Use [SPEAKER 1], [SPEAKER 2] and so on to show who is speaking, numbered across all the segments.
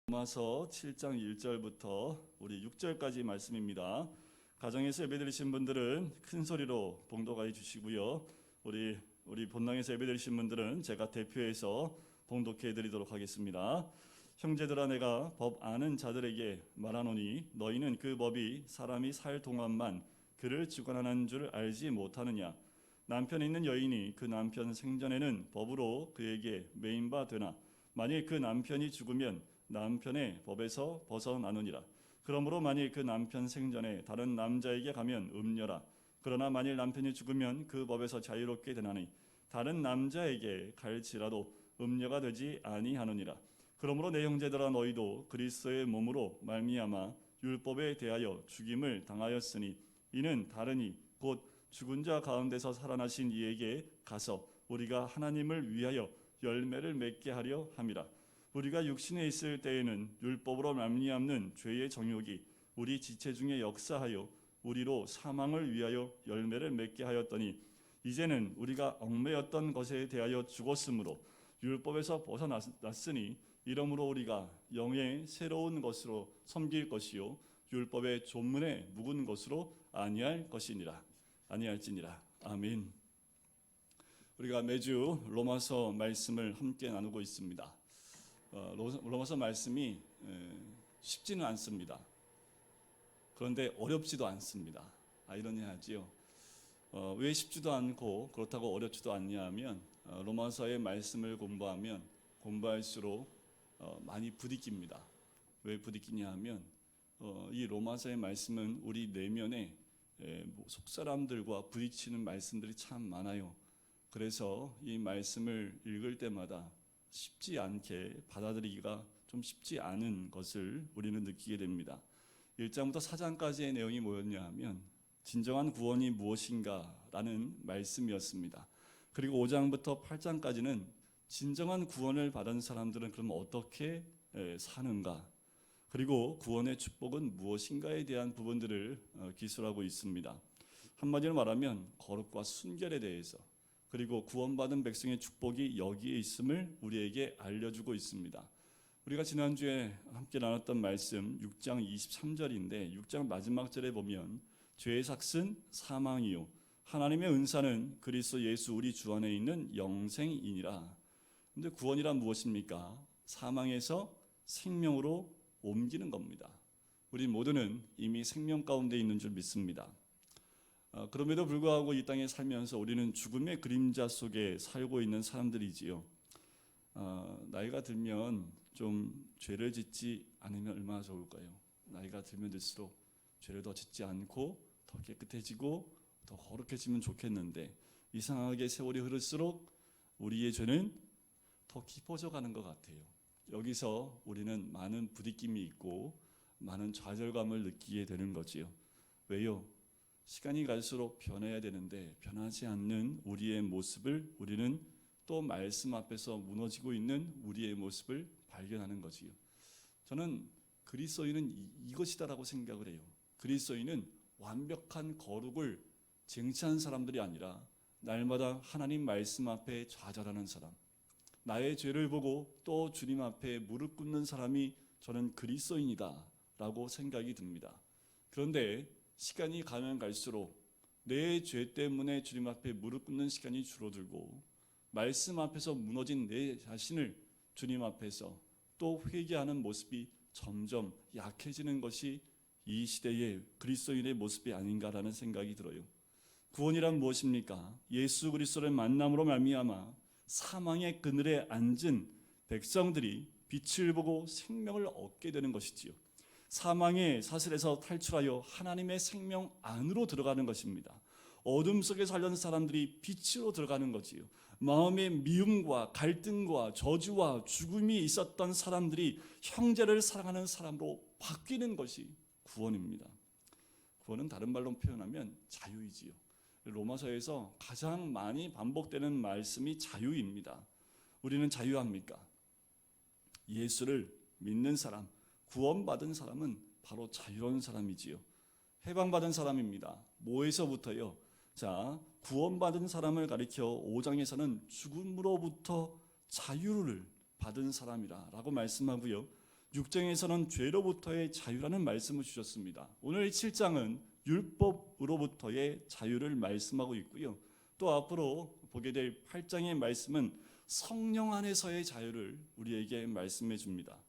[SPEAKER 1] 로마서 7장 1절부터 우리 6절까지 말씀입니다. 가정에서 예배드리신 분들은 큰 소리로 봉독해 주시고요. 우리 본당에서 예배드리신 분들은 제가 대표해서 봉독해 드리도록 하겠습니다. 형제들아, 내가 법 아는 자들에게 말하노니 너희는 그 법이 사람이 살 동안만 그를 주관하는 줄 알지 못하느냐. 남편 있는 여인이 그 남편 생전에는 법으로 그에게 매인 바 되나 만일 그 남편이 죽으면 남편의 법에서 벗어나느니라. 그러므로 만일 그 남편 생전에 다른 남자에게 가면 음녀라. 그러나 만일 남편이 죽으면 그 법에서 자유롭게 되나니 다른 남자에게 갈지라도 음녀가 되지 아니하느니라. 그러므로 내 형제들아, 너희도 그리스도의 몸으로 말미암아 율법에 대하여 죽임을 당하였으니 이는 다르니 곧 죽은 자 가운데서 살아나신 이에게 가서 우리가 하나님을 위하여 열매를 맺게 하려 함이라. 우리가 육신에 있을 때에는 율법으로 말미암는 죄의 정욕이 우리 지체 중에 역사하여 우리로 사망을 위하여 열매를 맺게 하였더니 이제는 우리가 얽매였던 것에 대하여 죽었으므로 율법에서 벗어났으니 이러므로 우리가 영의 새로운 것으로 섬길 것이요 율법의 존문에 묵은 것으로 아니할지니라. 아멘. 우리가 매주 로마서 말씀을 함께 나누고 있습니다. 로마서 말씀이 쉽지는 않습니다. 그런데 어렵지도 않습니다. 아이러니하지요. 왜 쉽지도 않고 그렇다고 어렵지도 않냐 하면 로마서의 말씀을 공부하면 공부할수록 많이 부딪힙니다. 왜 부딪히냐 하면 이 로마서의 말씀은 우리 내면에 속사람들과 부딪히는 말씀들이 참 많아요. 그래서 이 말씀을 읽을 때마다 쉽지 않게 받아들이기가 좀 쉽지 않은 것을 우리는 느끼게 됩니다. 1장부터 4장까지의 내용이 뭐였냐 하면 진정한 구원이 무엇인가라는 말씀이었습니다. 그리고 5장부터 8장까지는 진정한 구원을 받은 사람들은 그럼 어떻게 사는가, 그리고 구원의 축복은 무엇인가에 대한 부분들을 기술하고 있습니다. 한마디로 말하면 거룩과 순결에 대해서, 그리고 구원받은 백성의 축복이 여기에 있음을 우리에게 알려주고 있습니다. 우리가 지난주에 함께 나눴던 말씀 6장 23절인데 6장 마지막 절에 보면 죄의 삭은 사망이요 하나님의 은사는 그리스도 예수 우리 주 안에 있는 영생이니라. 근데 구원이란 무엇입니까? 사망에서 생명으로 옮기는 겁니다. 우리 모두는 이미 생명 가운데 있는 줄 믿습니다. 그럼에도 불구하고 이 땅에 살면서 우리는 죽음의 그림자 속에 살고 있는 사람들이지요. 나이가 들면 좀 죄를 짓지 않으면 얼마나 좋을까요? 나이가 들면 들수록 죄를 더 짓지 않고 더 깨끗해지고 더 거룩해지면 좋겠는데 이상하게 세월이 흐를수록 우리의 죄는 더 깊어져 가는 것 같아요. 여기서 우리는 많은 부딪힘이 있고 많은 좌절감을 느끼게 되는 거지요. 왜요? 시간이 갈수록 변해야 되는데 변하지 않는 우리의 모습을 우리는 또 말씀 앞에서 무너지고 있는 우리의 모습을 발견하는 거지요. 저는 그리스도인은 이것이다라고 생각을 해요. 그리스도인은 완벽한 거룩을 쟁취한 사람들이 아니라 날마다 하나님 말씀 앞에 좌절하는 사람, 나의 죄를 보고 또 주님 앞에 무릎 꿇는 사람이 저는 그리스도인이다라고 생각이 듭니다. 그런데 시간이 가면 갈수록 내 죄 때문에 주님 앞에 무릎 꿇는 시간이 줄어들고 말씀 앞에서 무너진 내 자신을 주님 앞에서 또 회개하는 모습이 점점 약해지는 것이 이 시대의 그리스도인의 모습이 아닌가라는 생각이 들어요. 구원이란 무엇입니까? 예수 그리스도를 만남으로 말미암아 사망의 그늘에 앉은 백성들이 빛을 보고 생명을 얻게 되는 것이지요. 사망의 사슬에서 탈출하여 하나님의 생명 안으로 들어가는 것입니다. 어둠 속에 살던 사람들이 빛으로 들어가는 거지요. 마음의 미움과 갈등과 저주와 죽음이 있었던 사람들이 형제를 사랑하는 사람으로 바뀌는 것이 구원입니다. 구원은 다른 말로 표현하면 자유이지요. 로마서에서 가장 많이 반복되는 말씀이 자유입니다. 우리는 자유합니까? 예수를 믿는 사람, 구원받은 사람은 바로 자유로운 사람이지요. 해방받은 사람입니다. 뭐에서부터요? 자, 구원받은 사람을 가리켜 5장에서는 죽음으로부터 자유를 받은 사람이라고 말씀하고요. 6장에서는 죄로부터의 자유라는 말씀을 주셨습니다. 오늘 7장은 율법으로부터의 자유를 말씀하고 있고요. 또 앞으로 보게 될 8장의 말씀은 성령 안에서의 자유를 우리에게 말씀해 줍니다.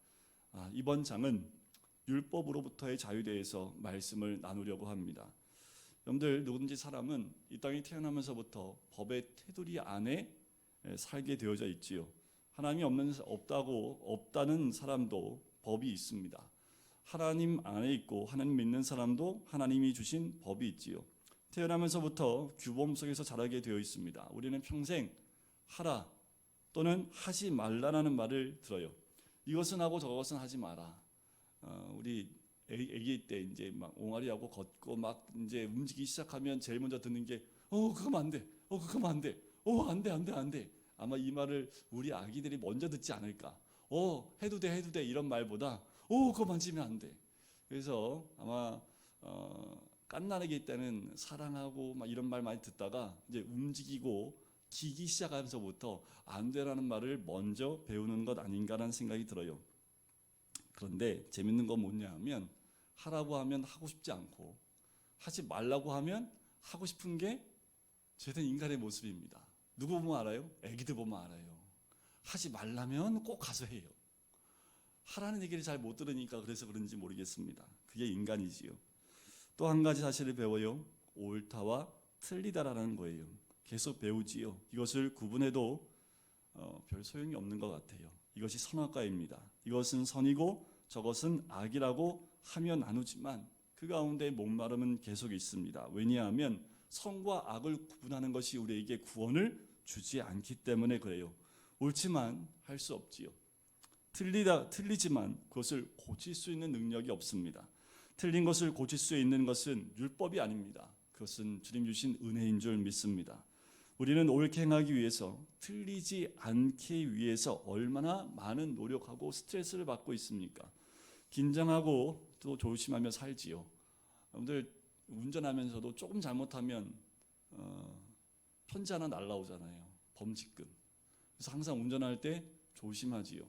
[SPEAKER 1] 이번 장은 율법으로부터의 자유에 대해서 말씀을 나누려고 합니다. 여러분들, 누구든지 사람은 이 땅에 태어나면서부터 법의 테두리 안에 살게 되어져 있지요. 하나님이 없다는 사람도 법이 있습니다. 하나님 안에 있고 하나님 믿는 사람도 하나님이 주신 법이 있지요. 태어나면서부터 규범 속에서 자라게 되어 있습니다. 우리는 평생 하라 또는 하지 말라라는 말을 들어요. 이것은 하고 저것은 하지 마라. 우리 아기 때 이제 막 옹알이하고 걷고 막 이제 움직이기 시작하면 제일 먼저 듣는 게 그거면 안 돼. 그거면 안 돼. 안 돼. 아마 이 말을 우리 아기들이 먼저 듣지 않을까. 해도 돼 이런 말보다 그거 만지면 안 돼. 그래서 아마 갓난아기 때는 사랑하고 막 이런 말 많이 듣다가 이제 움직이고 기기 시작하면서부터 안 되라는 말을 먼저 배우는 것 아닌가라는 생각이 들어요. 그런데 재밌는 건 뭐냐면 하라고 하면 하고 싶지 않고 하지 말라고 하면 하고 싶은 게 죄된 인간의 모습입니다. 누구 보면 알아요? 애기들 보면 알아요. 하지 말라면 꼭 가서 해요. 하라는 얘기를 잘 못 들으니까 그래서 그런지 모르겠습니다. 그게 인간이지요. 또 한 가지 사실을 배워요. 옳다와 틀리다라는 거예요. 계속 배우지요. 이것을 구분해도 별 소용이 없는 것 같아요. 이것이 선악과입니다. 이것은 선이고 저것은 악이라고 하며 나누지만 그 가운데 목마름은 계속 있습니다. 왜냐하면 선과 악을 구분하는 것이 우리에게 구원을 주지 않기 때문에 그래요. 옳지만 할 수 없지요. 틀리지만 그것을 고칠 수 있는 능력이 없습니다. 틀린 것을 고칠 수 있는 것은 율법이 아닙니다. 그것은 주님 주신 은혜인 줄 믿습니다. 우리는 옳게 행하기 위해서, 틀리지 않기 위해서 얼마나 많은 노력하고 스트레스를 받고 있습니까? 긴장하고 또 조심하며 살지요. 여러분들 운전하면서도 조금 잘못하면 편지 하나 날라오잖아요. 범칙금. 그래서 항상 운전할 때 조심하지요.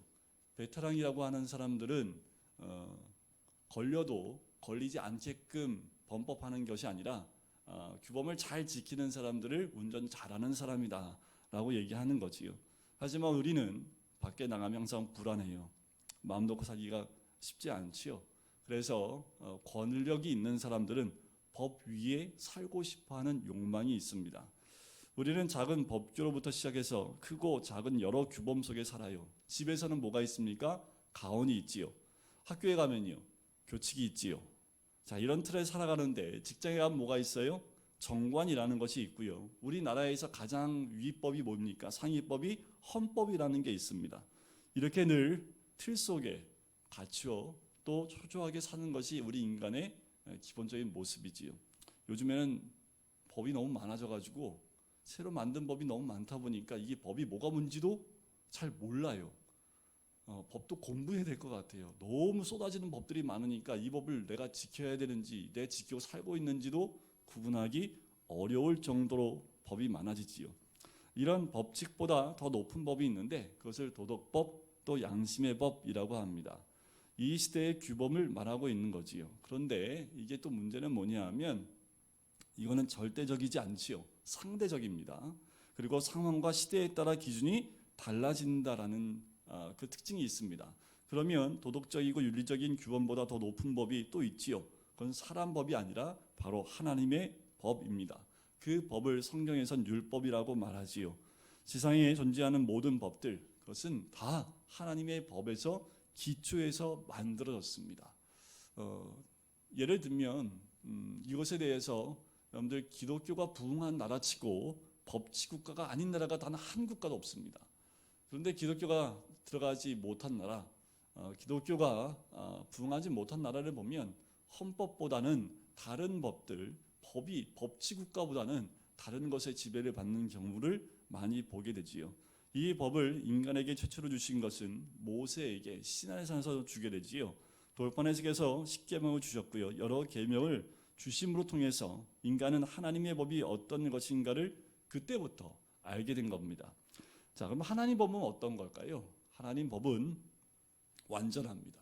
[SPEAKER 1] 베테랑이라고 하는 사람들은 걸려도 걸리지 않게끔 범법하는 것이 아니라 규범을 잘 지키는 사람들을 운전 잘하는 사람이다 라고 얘기하는 거지요. 하지만 우리는 밖에 나가면 항상 불안해요. 마음 놓고 살기가 쉽지 않지요. 그래서 권력이 있는 사람들은 법 위에 살고 싶어하는 욕망이 있습니다. 우리는 작은 법규로부터 시작해서 크고 작은 여러 규범 속에 살아요. 집에서는 뭐가 있습니까? 가온이 있지요. 학교에 가면요, 교칙이 있지요. 자, 이런 틀에 살아가는데 직장에 가면 뭐가 있어요? 정관이라는 것이 있고요. 우리나라에서 가장 위법이 뭡니까? 상위법이 헌법이라는 게 있습니다. 이렇게 늘 틀 속에 갇혀 또 초조하게 사는 것이 우리 인간의 기본적인 모습이지요. 요즘에는 법이 너무 많아져가지고 새로 만든 법이 너무 많다 보니까 이게 법이 뭐가 뭔지도 잘 몰라요. 법도 공부해야 될 것 같아요. 너무 쏟아지는 법들이 많으니까 이 법을 내가 지켜야 되는지, 내가 지키고 살고 있는지도 구분하기 어려울 정도로 법이 많아지지요. 이런 법칙보다 더 높은 법이 있는데 그것을 도덕법 또 양심의 법이라고 합니다. 이 시대의 규범을 말하고 있는 거지요. 그런데 이게 또 문제는 뭐냐 하면 이거는 절대적이지 않지요. 상대적입니다. 그리고 상황과 시대에 따라 기준이 달라진다라는 그 특징이 있습니다. 그러면 도덕적이고 윤리적인 규범보다 더 높은 법이 또 있지요. 그건 사람 법이 아니라 바로 하나님의 법입니다. 그 법을 성경에선 율법이라고 말하지요. 세상에 존재하는 모든 법들, 그것은 다 하나님의 법에서 기초에서 만들어졌습니다. 예를 들면 이것에 대해서 여러분들 기독교가 부흥한 나라치고 법치국가가 아닌 나라가 단 한 국가도 없습니다. 그런데 기독교가 들어가지 못한 나라, 기독교가 부흥하지 못한 나라를 보면 헌법보다는 다른 법들, 법치국가보다는 다른 것의 지배를 받는 경우를 많이 보게 되지요. 이 법을 인간에게 최초로 주신 것은 모세에게 시나이산에서 주게 되지요. 돌판에서 십계명을 주셨고요. 여러 계명을 주심으로 통해서 인간은 하나님의 법이 어떤 것인가를 그때부터 알게 된 겁니다. 자, 그럼 하나님 법은 어떤 걸까요? 하나님 법은 완전합니다.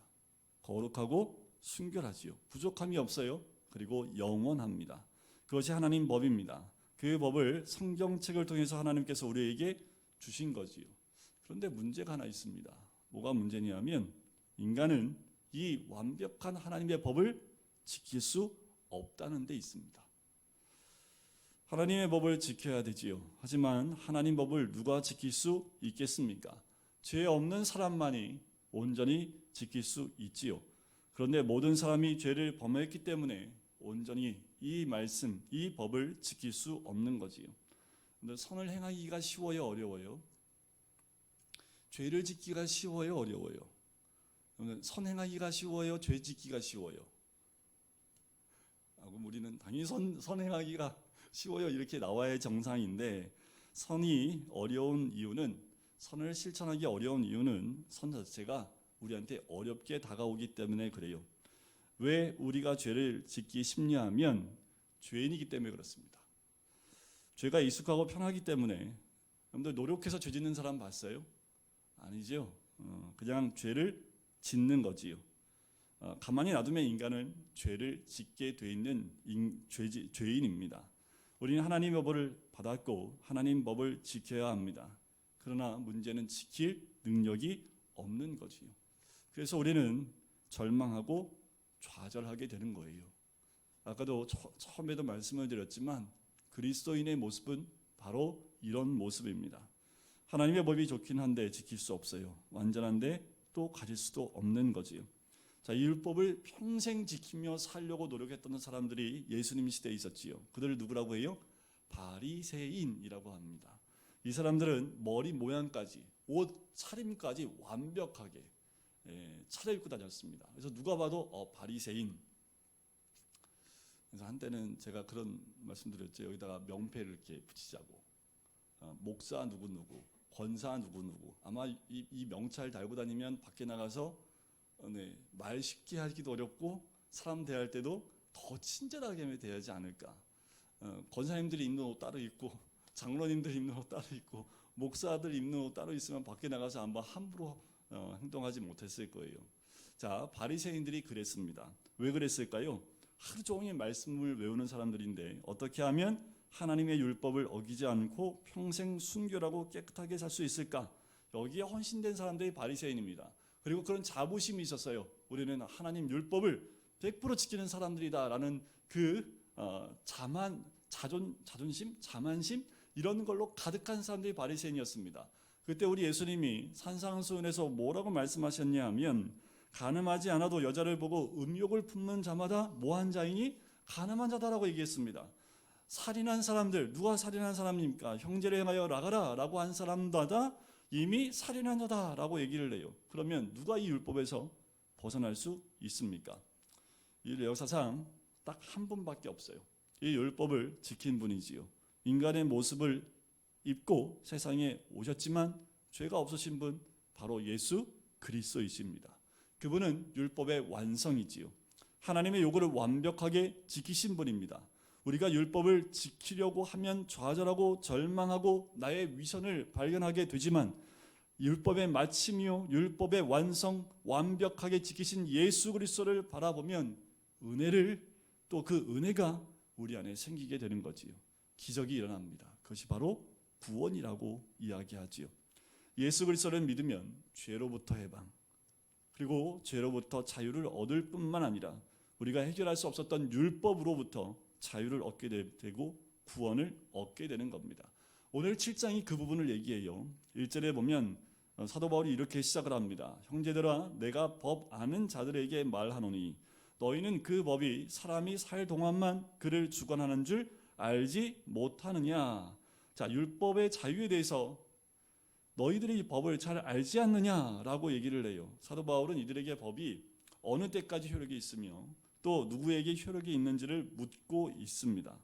[SPEAKER 1] 거룩하고 순결하지요. 부족함이 없어요. 그리고 영원합니다. 그것이 하나님 법입니다. 그 법을 성경책을 통해서 하나님께서 우리에게 주신 거지요. 그런데 문제가 하나 있습니다. 뭐가 문제냐면 인간은 이 완벽한 하나님의 법을 지킬 수 없다는 데 있습니다. 하나님의 법을 지켜야 되지요. 하지만 하나님 법을 누가 지킬 수 있겠습니까? 죄 없는 사람만이 온전히 지킬 수 있지요. 그런데 모든 사람이 죄를 범했기 때문에 온전히 이 말씀, 이 법을 지킬 수 없는 거지요. 근데 선을 행하기가 쉬워요, 어려워요? 죄를 짓기가 쉬워요, 어려워요? 선 행하기가 쉬워요, 죄 짓기가 쉬워요? 그럼 우리는 당연히 선 행하기가 쉬워요 이렇게 나와야 정상인데, 선이 어려운 이유는, 선을 실천하기 어려운 이유는 선 자체가 우리한테 어렵게 다가오기 때문에 그래요. 왜 우리가 죄를 짓기 쉽냐 하면 죄인이기 때문에 그렇습니다. 죄가 익숙하고 편하기 때문에. 여러분들 노력해서 죄 짓는 사람 봤어요? 아니죠. 그냥 죄를 짓는 거지요. 가만히 놔두면 인간은 죄를 짓게 돼 있는 죄인입니다. 우리는 하나님의 법을 받았고 하나님 법을 지켜야 합니다. 그러나 문제는 지킬 능력이 없는 거지요. 그래서 우리는 절망하고 좌절하게 되는 거예요. 아까도 처음에도 말씀을 드렸지만 그리스도인의 모습은 바로 이런 모습입니다. 하나님의 법이 좋긴 한데 지킬 수 없어요. 완전한데 또 가질 수도 없는 거지요. 자, 이 율법을 평생 지키며 살려고 노력했던 사람들이 예수님 시대에 있었지요. 그들을 누구라고 해요? 바리새인이라고 합니다. 이 사람들은 머리 모양까지, 옷 차림까지 완벽하게 차려입고 다녔습니다. 그래서 누가 봐도 바리새인. 그래서 한때는 제가 그런 말씀드렸죠. 여기다가 명패를 이렇게 붙이자고. 목사 누구누구, 권사 누구누구. 아마 이 명찰 달고 다니면 밖에 나가서 말 쉽게 하기도 어렵고 사람 대할 때도 더 친절하게 대하지 않을까. 권사님들이 입는 옷 따로 있고 장로님들 입는 옷 따로 있고 목사들 입는 옷 따로 있으면 밖에 나가서 아마 함부로 행동하지 못했을 거예요. 자, 바리새인들이 그랬습니다. 왜 그랬을까요? 하루 종일 말씀을 외우는 사람들인데 어떻게 하면 하나님의 율법을 어기지 않고 평생 순결하고 깨끗하게 살 수 있을까? 여기에 헌신된 사람들이 바리새인입니다. 그리고 그런 자부심이 있었어요. 우리는 하나님 율법을 100% 지키는 사람들이다라는 그 자존심, 자만심 이런 걸로 가득한 사람들이 바리새인이었습니다. 그때 우리 예수님이 산상수훈에서 뭐라고 말씀하셨냐 하면 가늠하지 않아도 여자를 보고 음욕을 품는 자마다 뭐한 자이니? 가늠한 자다라고 얘기했습니다. 살인한 사람들, 누가 살인한 사람입니까? 형제를 행하여 나가라 라고 한 사람마다 이미 살인한 자다라고 얘기를 해요. 그러면 누가 이 율법에서 벗어날 수 있습니까? 이 역사상 딱 한 분밖에 없어요. 이 율법을 지킨 분이지요. 인간의 모습을 입고 세상에 오셨지만 죄가 없으신 분 바로 예수 그리스도이십니다. 그분은 율법의 완성이지요. 하나님의 요구를 완벽하게 지키신 분입니다. 우리가 율법을 지키려고 하면 좌절하고 절망하고 나의 위선을 발견하게 되지만 율법의 마침이요 율법의 완성 완벽하게 지키신 예수 그리스도를 바라보면 은혜를 또 그 은혜가 우리 안에 생기게 되는 거지요. 기적이 일어납니다. 그것이 바로 구원이라고 이야기하지요. 예수 그리스도를 믿으면 죄로부터 해방 그리고 죄로부터 자유를 얻을 뿐만 아니라 우리가 해결할 수 없었던 율법으로부터 자유를 얻게 되고 구원을 얻게 되는 겁니다. 오늘 7장이 그 부분을 얘기해요. 1절에 보면 사도 바울이 이렇게 시작을 합니다. 형제들아 내가 법 아는 자들에게 말하노니 너희는 그 법이 사람이 살 동안만 그를 주관하는 줄 알지 못하느냐. 자, 율법의 자유에 대해서 너희들이 이 법을 잘 알지 않느냐라고 얘기를 해요. 사도 바울은 이들에게 법이 어느 때까지 효력이 있으며 또 누구에게 효력이 있는지를 묻고 있습니다.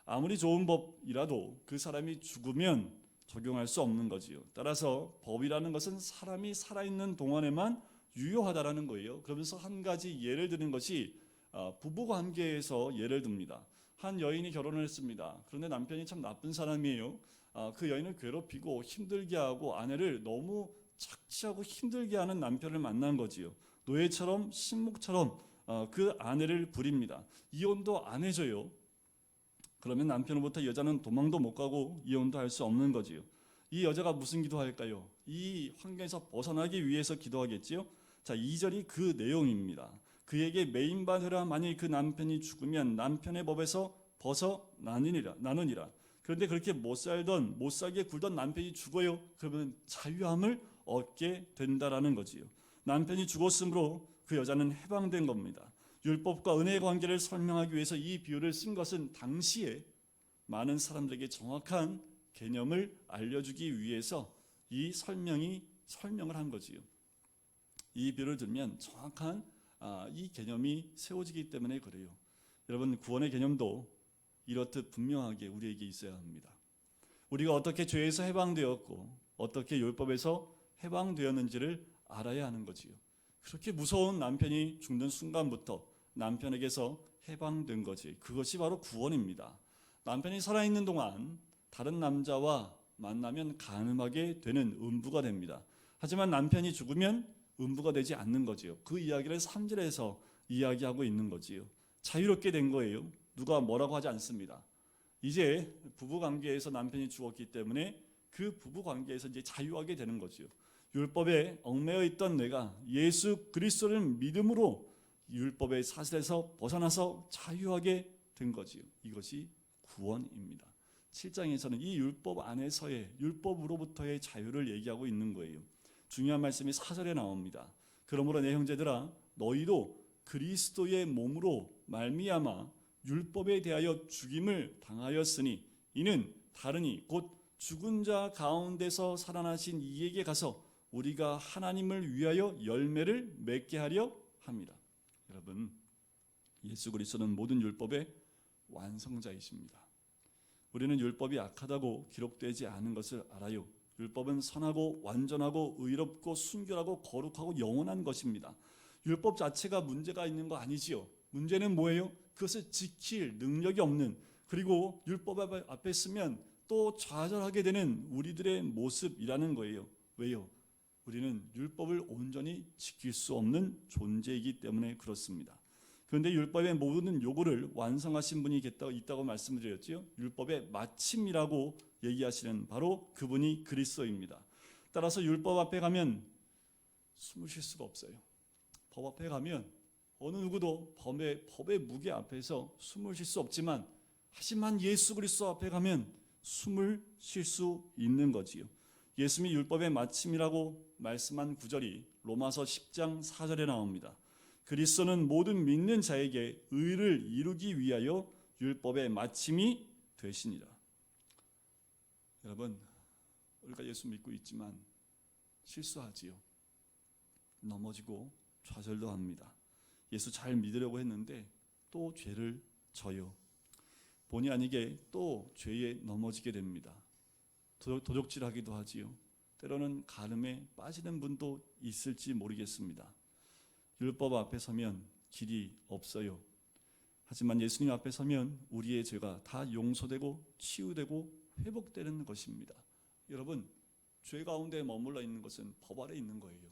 [SPEAKER 1] 아무리 좋은 법이라도 그 사람이 죽으면 적용할 수 없는 거지요. 따라서 법이라는 것은 사람이 살아있는 동안에만 유효하다라는 거예요. 그러면서 한 가지 예를 드는 것이 부부 관계에서 예를 듭니다. 한 여인이 결혼을 했습니다. 그런데 남편이 참 나쁜 사람이에요. 그 여인을 괴롭히고 힘들게 하고 아내를 너무 착취하고 힘들게 하는 남편을 만난 거지요. 노예처럼 신목처럼 그 아내를 부립니다. 이혼도 안 해줘요. 그러면 남편으로부터 여자는 도망도 못 가고 이혼도 할 수 없는 거지요. 이 여자가 무슨 기도할까요? 이 환경에서 벗어나기 위해서 기도하겠지요. 자, 2절이 그 내용입니다. 그에게 매인받으라. 만일 그 남편이 죽으면 남편의 법에서 벗어나느니라. 그런데 그렇게 못 살게 굴던 남편이 죽어요. 그러면 자유함을 얻게 된다라는 거지요. 남편이 죽었으므로 그 여자는 해방된 겁니다. 율법과 은혜의 관계를 설명하기 위해서 이 비유를 쓴 것은 당시에 많은 사람들에게 정확한 개념을 알려주기 위해서 이 설명을 한 거지요. 이 비유를 들면 정확한 이 개념이 세워지기 때문에 그래요. 여러분, 구원의 개념도 이렇듯 분명하게 우리에게 있어야 합니다. 우리가 어떻게 죄에서 해방되었고 어떻게 율법에서 해방되었는지를 알아야 하는 거지요. 그렇게 무서운 남편이 죽는 순간부터 남편에게서 해방된 거지. 그것이 바로 구원입니다. 남편이 살아있는 동안 다른 남자와 만나면 간음하게 되는 음부가 됩니다. 하지만 남편이 죽으면 음부가 되지 않는 거지요. 그 이야기를 3절에서 이야기하고 있는 거지요. 자유롭게 된 거예요. 누가 뭐라고 하지 않습니다. 이제 부부 관계에서 남편이 죽었기 때문에 그 부부 관계에서 이제 자유하게 되는 거지요. 율법에 얽매여 있던 내가 예수 그리스도를 믿음으로 율법의 사슬에서 벗어나서 자유하게 된 거지요. 이것이 구원입니다. 7장에서는 이 율법 안에서의 율법으로부터의 자유를 얘기하고 있는 거예요. 중요한 말씀이 4절에 나옵니다. 그러므로 내 형제들아 너희도 그리스도의 몸으로 말미암아 율법에 대하여 죽임을 당하였으니 이는 다르니 곧 죽은 자 가운데서 살아나신 이에게 가서 우리가 하나님을 위하여 열매를 맺게 하려 합니다. 여러분, 예수 그리스도는 모든 율법의 완성자이십니다. 우리는 율법이 악하다고 기록되지 않은 것을 알아요. 율법은 선하고 완전하고 의롭고 순결하고 거룩하고 영원한 것입니다. 율법 자체가 문제가 있는 거 아니지요. 문제는 뭐예요? 그것을 지킬 능력이 없는, 그리고 율법 앞에 쓰면 또 좌절하게 되는 우리들의 모습이라는 거예요. 왜요? 우리는 율법을 온전히 지킬 수 없는 존재이기 때문에 그렇습니다. 그런데 율법의 모든 요구를 완성하신 분이 있다고 말씀드렸죠. 율법의 마침이라고 얘기하시는 바로 그분이 그리스도입니다. 따라서 율법 앞에 가면 숨을 쉴 수가 없어요. 법 앞에 가면 어느 누구도 법의 무게 앞에서 숨을 쉴 수 없지만, 하지만 예수 그리스도 앞에 가면 숨을 쉴 수 있는 거지요. 예수님이 율법의 마침이라고 말씀한 구절이 로마서 10장 4절에 나옵니다. 그리스도는 모든 믿는 자에게 의를 이루기 위하여 율법의 마침이 되시니라. 여러분, 우리가 예수 믿고 있지만 실수하지요. 넘어지고 좌절도 합니다. 예수 잘 믿으려고 했는데 또 죄를 져요. 본의 아니게 또 죄에 넘어지게 됩니다. 도적질하기도 하지요. 때로는 간음에 빠지는 분도 있을지 모르겠습니다. 율법 앞에 서면 길이 없어요. 하지만 예수님 앞에 서면 우리의 죄가 다 용서되고 치유되고 회복되는 것입니다. 여러분, 죄 가운데 머물러 있는 것은 법 아래 있는 거예요.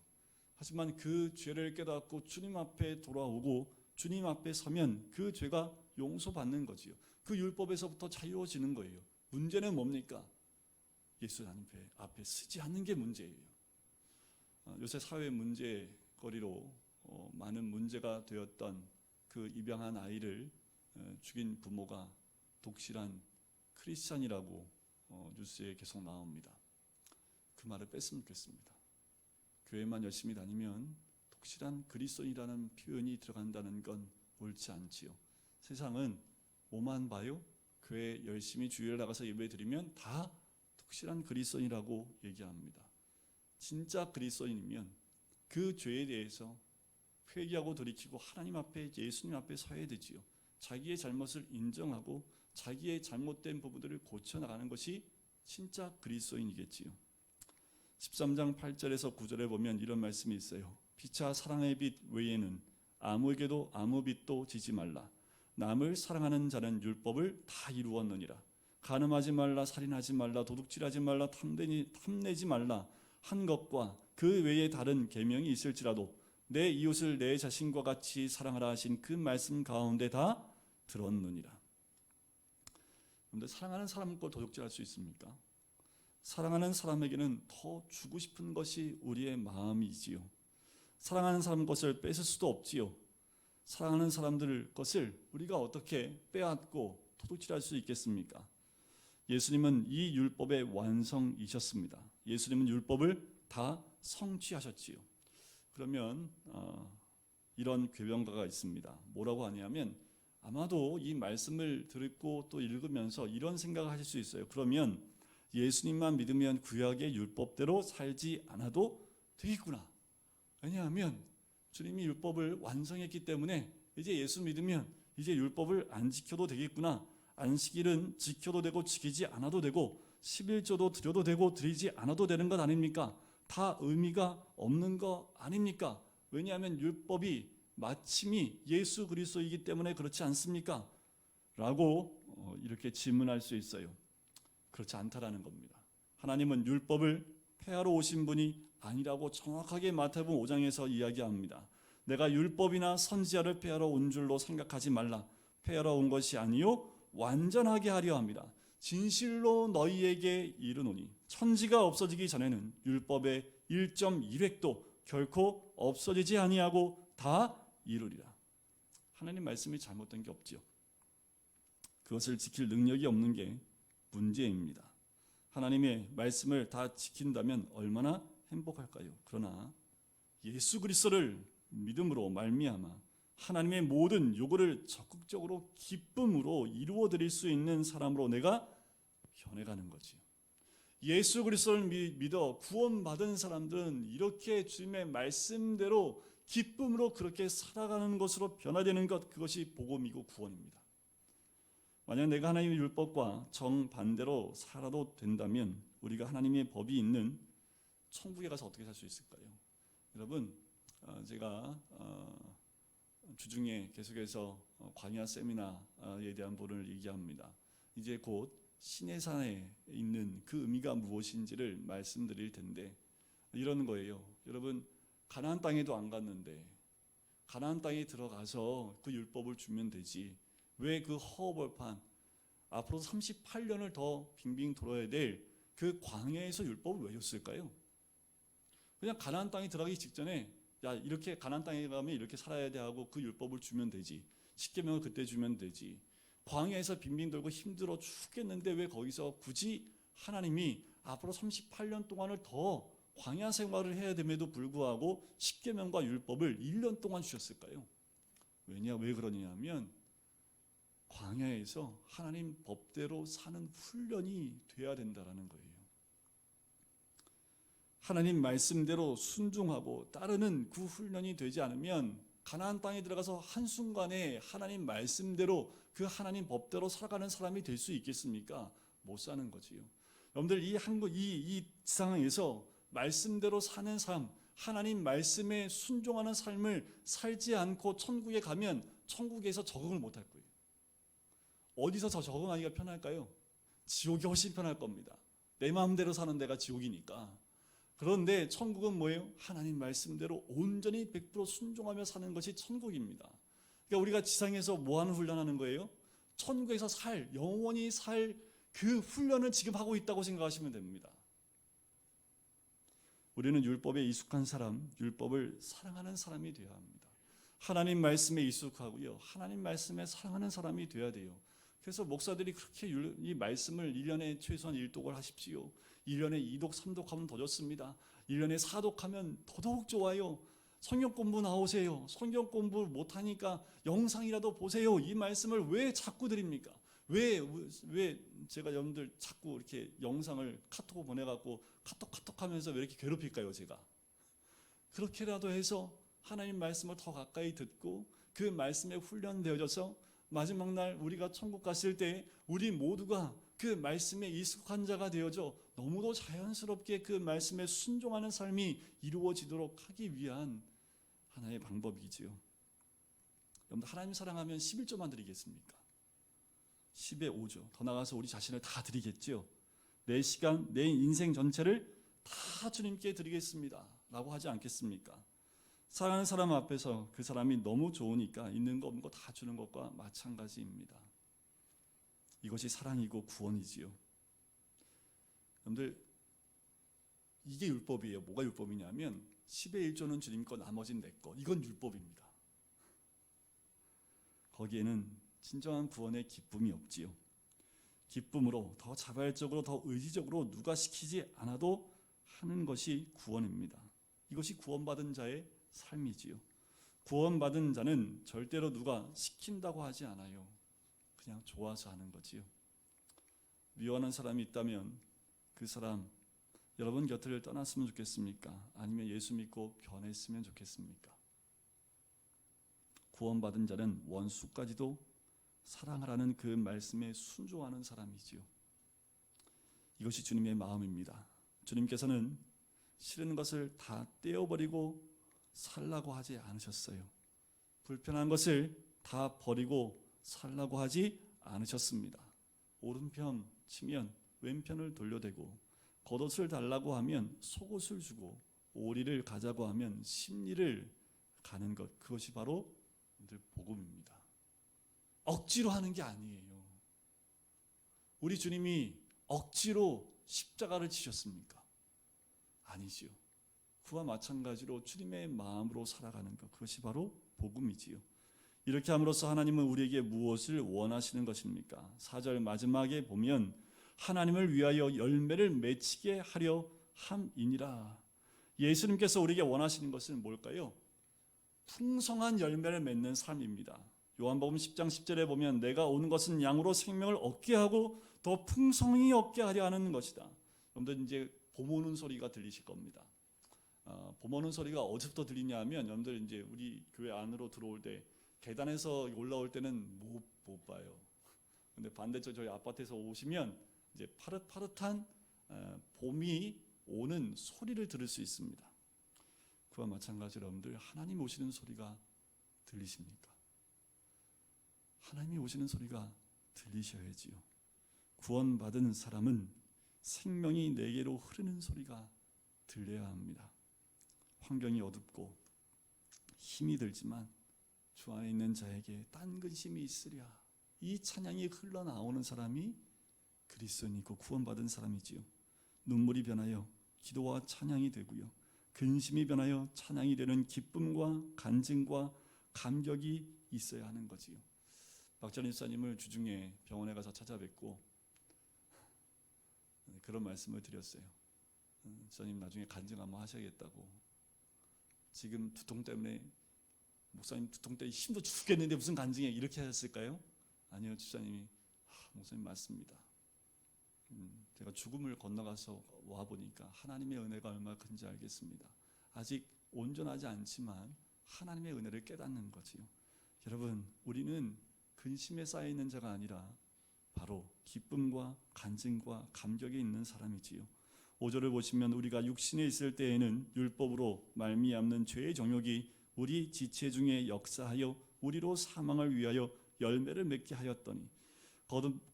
[SPEAKER 1] 하지만 그 죄를 깨닫고 주님 앞에 돌아오고 주님 앞에 서면 그 죄가 용서받는 거지요. 그 율법에서부터 자유해지는 거예요. 문제는 뭡니까? 예수 앞에 서지 않는 게 문제예요. 요새 사회 문제거리로 많은 문제가 되었던 그 입양한 아이를 죽인 부모가 독실한 크리스찬이라고 뉴스에 계속 나옵니다. 그 말을 뺐으면 좋겠습니다. 교회만 열심히 다니면 독실한 그리스도인이라는 표현이 들어간다는 건 옳지 않지요. 세상은 뭐만 봐요? 교회 열심히 주일에 나가서 예배 드리면 다 독실한 그리스도인이라고 얘기합니다. 진짜 그리스도인이면 그 죄에 대해서 회개하고 돌이키고 하나님 앞에, 예수님 앞에 서야 되지요. 자기의 잘못을 인정하고 자기의 잘못된 부분들을 고쳐나가는 것이 진짜 그리스도인이겠지요. 13장 8절에서 9절에 보면 이런 말씀이 있어요. 피차 사랑의 빛 외에는 아무에게도 아무 빚도 지지 말라. 남을 사랑하는 자는 율법을 다 이루었느니라. 간음하지 말라, 살인하지 말라, 도둑질하지 말라, 탐내지 말라 한 것과 그 외에 다른 계명이 있을지라도 내 이웃을 내 자신과 같이 사랑하라 하신 그 말씀 가운데 다 들었느니라. 그런데 사랑하는 사람 걸 도둑질할 수 있습니까? 사랑하는 사람에게는 더 주고 싶은 것이 우리의 마음이지요. 사랑하는 사람 것을 뺏을 수도 없지요. 사랑하는 사람들 것을 우리가 어떻게 빼앗고 도둑질할 수 있겠습니까? 예수님은 이 율법의 완성이셨습니다. 예수님은 율법을 다 성취하셨지요. 그러면 이런 궤변가가 있습니다. 뭐라고 하냐면 아마도 이 말씀을 듣고 또 읽으면서 이런 생각을 하실 수 있어요. 그러면 예수님만 믿으면 구약의 율법대로 살지 않아도 되겠구나. 왜냐하면 주님이 율법을 완성했기 때문에 이제 예수 믿으면 이제 율법을 안 지켜도 되겠구나. 안식일은 지켜도 되고 지키지 않아도 되고 11조도 드려도 되고 드리지 않아도 되는 것 아닙니까? 다 의미가 없는 거 아닙니까? 왜냐하면 율법이 마침이 예수 그리스도이기 때문에 그렇지 않습니까? 라고 이렇게 질문할 수 있어요. 그렇지 않다라는 겁니다. 하나님은 율법을 폐하러 오신 분이 아니라고 정확하게 마태복음 5장에서 이야기합니다. 내가 율법이나 선지자를 폐하러 온 줄로 생각하지 말라. 폐하러 온 것이 아니요 완전하게 하려 합니다. 진실로 너희에게 이르노니 천지가 없어지기 전에는 율법의 1.1획도 결코 없어지지 아니하고 다 이루리라. 하나님 말씀이 잘못된 게 없지요. 그것을 지킬 능력이 없는 게 문제입니다. 하나님의 말씀을 다 지킨다면 얼마나 행복할까요? 그러나 예수 그리스도를 믿음으로 말미암아 하나님의 모든 요구를 적극적으로 기쁨으로 이루어 드릴 수 있는 사람으로 내가 변해가는 거지요. 예수 그리스도를 믿어 구원받은 사람들은 이렇게 주님의 말씀대로 기쁨으로 그렇게 살아가는 것으로 변화되는 것, 그것이 복음이고 구원입니다. 만약 내가 하나님의 율법과 정반대로 살아도 된다면 우리가 하나님의 법이 있는 천국에 가서 어떻게 살 수 있을까요? 여러분, 제가 주중에 계속해서 광야 세미나에 대한 부분을 얘기합니다. 이제 곧 시내산에 있는 그 의미가 무엇인지를 말씀드릴 텐데 이런 거예요. 여러분, 가나안 땅에도 안 갔는데 가나안 땅에 들어가서 그 율법을 주면 되지. 왜 그 허허벌판 앞으로 38년을 더 빙빙 돌아야 될 그 광야에서 율법을 왜 줬을까요? 그냥 가나안 땅에 들어가기 직전에 야, 이렇게 가나안 땅에 가면 이렇게 살아야 돼 하고 그 율법을 주면 되지. 십계명을 그때 주면 되지. 광야에서 빙빙 돌고 힘들어 죽겠는데 왜 거기서 굳이 하나님이 앞으로 38년 동안을 더 광야 생활을 해야 됨에도 불구하고 십계명과 율법을 1년 동안 주셨을까요? 왜 그러냐면 광야에서 하나님 법대로 사는 훈련이 돼야 된다라는 거예요. 하나님 말씀대로 순종하고 따르는 그 훈련이 되지 않으면 가나안 땅에 들어가서 한순간에 하나님 말씀대로 그 하나님 법대로 살아가는 사람이 될 수 있겠습니까? 못 사는 거지요. 여러분들 이 지상에서 말씀대로 사는 삶, 하나님 말씀에 순종하는 삶을 살지 않고 천국에 가면 천국에서 적응을 못 할 거예요. 어디서 더 적응하기가 편할까요? 지옥이 훨씬 편할 겁니다. 내 마음대로 사는 데가 지옥이니까. 그런데 천국은 뭐예요? 하나님 말씀대로 온전히 100% 순종하며 사는 것이 천국입니다. 그러니까 우리가 지상에서 뭐 하는 훈련하는 거예요? 천국에서 영원히 살 그 훈련을 지금 하고 있다고 생각하시면 됩니다. 우리는 율법에 익숙한 사람, 율법을 사랑하는 사람이 되어야 합니다. 하나님 말씀에 익숙하고요. 하나님 말씀에 사랑하는 사람이 되어야 돼요. 그래서 목사들이 그렇게 이 말씀을 1년에 최소한 1독을 하십시오. 1년에 2독, 3독 하면 더 좋습니다. 1년에 4독 하면 더더욱 좋아요. 성경 공부 나오세요. 성경 공부 못하니까 영상이라도 보세요. 이 말씀을 왜 자꾸 드립니까? 왜 제가 여러분들 자꾸 이렇게 영상을 카톡 보내갖고 카톡 하면서 왜 이렇게 괴롭힐까요, 제가? 그렇게라도 해서 하나님 말씀을 더 가까이 듣고 그 말씀에 훈련되어져서 마지막 날 우리가 천국 갔을 때 우리 모두가 그 말씀에 익숙한 자가 되어져 너무도 자연스럽게 그 말씀에 순종하는 삶이 이루어지도록 하기 위한 하나의 방법이지요. 여러분 하나님 사랑하면 11조만 드리겠습니까? 10의 5조. 더 나아가서 우리 자신을 다 드리겠죠. 내 시간, 내 인생 전체를 다 주님께 드리겠습니다 라고 하지 않겠습니까? 사랑하는 사람 앞에서 그 사람이 너무 좋으니까 있는 거 없는 거 다 주는 것과 마찬가지입니다. 이것이 사랑이고 구원이지요. 여러분들 이게 율법이에요. 뭐가 율법이냐면 10의 1조는 주님 거, 나머지는 내 거. 이건 율법입니다. 거기에는 진정한 구원의 기쁨이 없지요. 기쁨으로 더 자발적으로 더 의지적으로 누가 시키지 않아도 하는 것이 구원입니다. 이것이 구원받은 자의 삶이지요. 구원받은 자는 절대로 누가 시킨다고 하지 않아요. 그냥 좋아서 하는 거지요. 미워하는 사람이 있다면 그 사람 여러분 곁을 떠났으면 좋겠습니까? 아니면 예수 믿고 변했으면 좋겠습니까? 구원받은 자는 원수까지도 사랑하라는 그 말씀에 순종하는 사람이지요. 이것이 주님의 마음입니다. 주님께서는 싫은 것을 다 떼어버리고 살라고 하지 않으셨어요. 불편한 것을 다 버리고 살라고 하지 않으셨습니다. 오른편 치면 왼편을 돌려대고 겉옷을 달라고 하면 속옷을 주고 오리를 가자고 하면 심리를 가는 것, 그것이 바로 복음입니다. 억지로 하는 게 아니에요. 우리 주님이 억지로 십자가를 지셨습니까? 아니지요. 그와 마찬가지로 주님의 마음으로 살아가는 것, 그것이 바로 복음이지요. 이렇게 함으로써 하나님은 우리에게 무엇을 원하시는 것입니까? 4절 마지막에 보면 하나님을 위하여 열매를 맺히게 하려 함이니라. 예수님께서 우리에게 원하시는 것은 뭘까요? 풍성한 열매를 맺는 삶입니다. 요한복음 10장 10절에 보면 내가 온 것은 양으로 생명을 얻게 하고 더 풍성히 얻게 하려 하는 것이다. 여러분들 이제 봄 오는 소리가 들리실 겁니다. 봄 오는 소리가 어디서부터 들리냐 하면 여러분들 이제 우리 교회 안으로 들어올 때 계단에서 올라올 때는 못 봐요. 근데 반대쪽 저희 아파트에서 오시면 이제 파릇파릇한 봄이 오는 소리를 들을 수 있습니다. 그와 마찬가지로 여러분들 하나님 오시는 소리가 들리십니까? 하나님이 오시는 소리가 들리셔야지요. 구원받은 사람은 생명이 내게로 흐르는 소리가 들려야 합니다. 환경이 어둡고 힘이 들지만 주 안에 있는 자에게 딴 근심이 있으랴, 이 찬양이 흘러나오는 사람이 그리스도인이고 구원받은 사람이지요. 눈물이 변하여 기도와 찬양이 되고요, 근심이 변하여 찬양이 되는 기쁨과 간증과 감격이 있어야 하는 거지요. 박찬희 집사님을 주중에 병원에 가서 찾아뵙고 그런 말씀을 드렸어요. 집사님 나중에 간증 한번 하셔야겠다고. 지금 두통 때문에 목사님 두통 때문에 힘도 죽겠는데 무슨 간증이야, 이렇게 하셨을까요? 아니요, 집사님이 목사님 맞습니다. 제가 죽음을 건너가서 와보니까 하나님의 은혜가 얼마나 큰지 알겠습니다. 아직 온전하지 않지만 하나님의 은혜를 깨닫는 거지요. 여러분, 우리는 근심에 쌓여있는 자가 아니라 바로 기쁨과 간증과 감격에 있는 사람이지요. 5절을 보시면 우리가 육신에 있을 때에는 율법으로 말미암는 죄의 정욕이 우리 지체 중에 역사하여 우리로 사망을 위하여 열매를 맺게 하였더니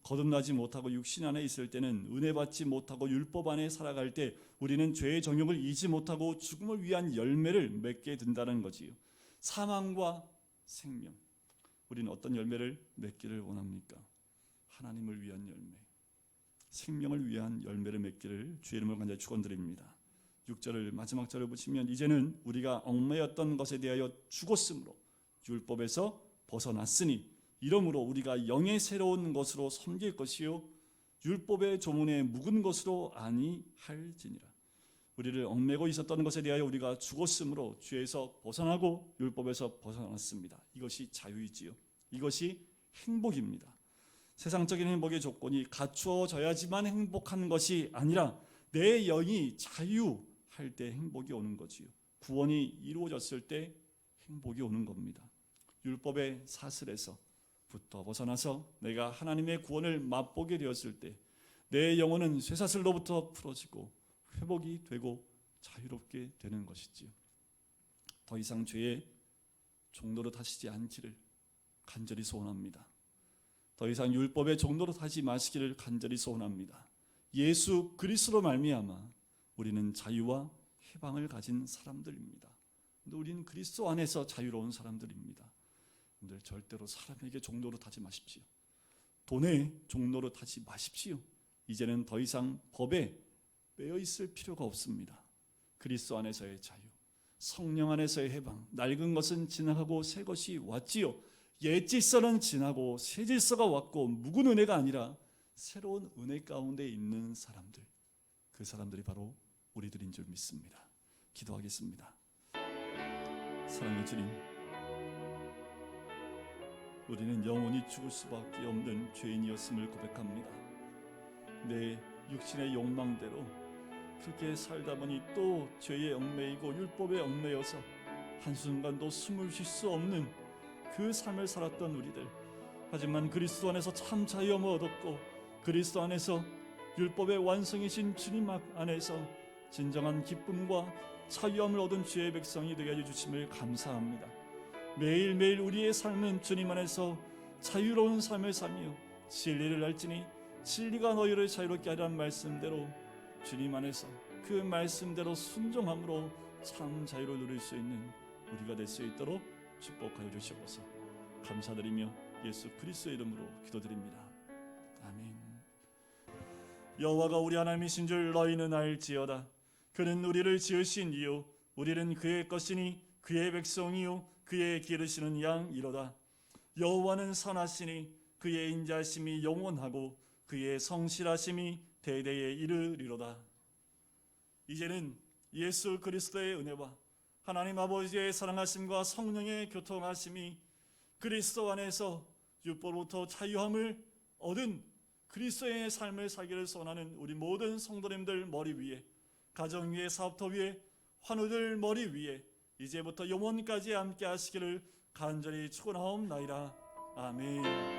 [SPEAKER 1] 거듭나지 못하고 육신 안에 있을 때는 은혜 받지 못하고 율법 안에 살아갈 때 우리는 죄의 정욕을 잊지 못하고 죽음을 위한 열매를 맺게 된다는 거지요. 사망과 생명, 우리는 어떤 열매를 맺기를 원합니까? 하나님을 위한 열매, 생명을 위한 열매를 맺기를 주의 이름으로 간절히 축원드립니다. 6절을 마지막 절을 보시면 이제는 우리가 얽매였던 것에 대하여 죽었으므로 율법에서 벗어났으니 이러므로 우리가 영의 새로운 것으로 섬길 것이요 율법의 조문에 묵은 것으로 아니할지니라. 우리를 얽매고 있었던 것에 대하여 우리가 죽었으므로 죄에서 벗어나고 율법에서 벗어났습니다. 이것이 자유이지요. 이것이 행복입니다. 세상적인 행복의 조건이 갖추어져야지만 행복한 것이 아니라 내 영이 자유할 때 행복이 오는 거지요. 구원이 이루어졌을 때 행복이 오는 겁니다. 율법의 사슬에서부터 벗어나서 내가 하나님의 구원을 맛보게 되었을 때 내 영혼은 쇠사슬로부터 풀어지고 회복이 되고 자유롭게 되는 것이지요. 더 이상 죄의 종노릇 하시지 않기를 간절히 소원합니다. 더 이상 율법의 종로로 타지 마시기를 간절히 소원합니다. 예수 그리스도로 말미암아 우리는 자유와 해방을 가진 사람들입니다. 우리는 그리스도 안에서 자유로운 사람들입니다. 여러분들 절대로 사람에게 종로로 타지 마십시오. 돈의 종로로 타지 마십시오. 이제는 더 이상 법에 빼어 있을 필요가 없습니다. 그리스도 안에서의 자유, 성령 안에서의 해방, 낡은 것은 지나가고 새 것이 왔지요. 옛 질서는 지나고 새 질서가 왔고 묵은 은혜가 아니라 새로운 은혜 가운데 있는 사람들, 그 사람들이 바로 우리들인 줄 믿습니다. 기도하겠습니다. 사랑의 주님, 우리는 영원히 죽을 수밖에 없는 죄인이었음을 고백합니다. 내 육신의 욕망대로 그렇게 살다 보니 또 죄에 얽매이고 율법에 얽매여서 한순간도 숨을 쉴 수 없는 그 삶을 살았던 우리들, 하지만 그리스도 안에서 참 자유함을 얻었고 그리스도 안에서 율법의 완성이신 주님 안에서 진정한 기쁨과 자유함을 얻은 주의 백성이 되게 해주심을 감사합니다. 매일매일 우리의 삶은 주님 안에서 자유로운 삶을 살며 진리를 알지니 진리가 너희를 자유롭게 하라는 말씀대로 주님 안에서 그 말씀대로 순종함으로 참 자유를 누릴 수 있는 우리가 될 수 있도록 축복하여 주시옵소서. 감사드리며 예수 그리스도의 이름으로 기도드립니다. 아멘. 여호와가 우리 하나님이신 줄 너희는 알지어다. 그는 우리를 지으신 이요 우리는 그의 것이니 그의 백성이요 그의 기르시는 양이로다. 여호와는 선하시니 그의 인자심이 영원하고 그의 성실하심이 대대에 이르리로다. 이제는 예수 그리스도의 은혜와 하나님 아버지의 사랑하심과 성령의 교통하심이 그리스도 안에서 율법로부터 자유함을 얻은 그리스도의 삶을 살기를 소원하는 우리 모든 성도님들 머리 위에, 가정 위에, 사업터 위에, 환우들 머리 위에 이제부터 영원까지 함께 하시기를 간절히 축원하옵나이다. 아멘.